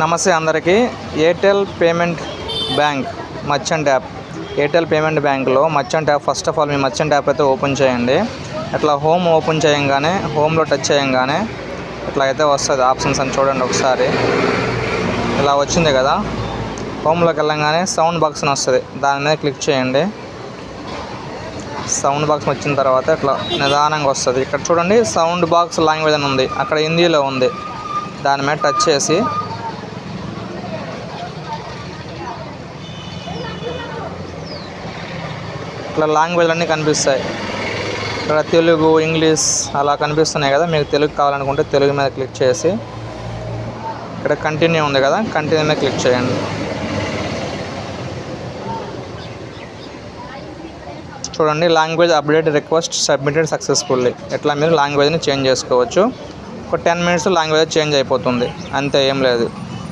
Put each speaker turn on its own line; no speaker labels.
నమస్తే అందరికీ. Airtel payment bank merchant app. Airtel payment బ్యాంక్లో merchant app first of all మీ మర్చెంట్ యాప్ అయితే ఓపెన్ చేయండి. ఇట్లా హోమ్ ఓపెన్ చేయంగానే హోమ్లో టచ్ చేయంగానే ఇట్లా అయితే వస్తుంది ఆప్షన్స్ అని చూడండి ఒకసారి. ఇలా వచ్చింది కదా, హోమ్లోకి వెళ్ళంగానే సౌండ్ బాక్స్ అని వస్తుంది, దాని మీద క్లిక్ చేయండి. సౌండ్ బాక్స్ వచ్చిన తర్వాత ఇట్లా నిదానంగా వస్తుంది. ఇక్కడ చూడండి సౌండ్ బాక్స్ లాంగ్వేజ్ అని ఉంది, అక్కడ హిందీలో ఉంది. దాని మీద టచ్ చేసి ఇట్లా లాంగ్వేజ్ అన్నీ కనిపిస్తాయి. ఇక్కడ తెలుగు, ఇంగ్లీష్ అలా కనిపిస్తున్నాయి కదా. మీకు తెలుగు కావాలనుకుంటే తెలుగు మీద క్లిక్ చేసి ఇక్కడ కంటిన్యూ ఉంది కదా, కంటిన్యూ మీద క్లిక్ చేయండి. చూడండి language update request submitted successfully. ఇట్లా మీరు లాంగ్వేజ్ని చేంజ్ చేసుకోవచ్చు. ఒక 10 minutes లాంగ్వేజ్ చేంజ్ అయిపోతుంది, అంతే, ఏం లేదు.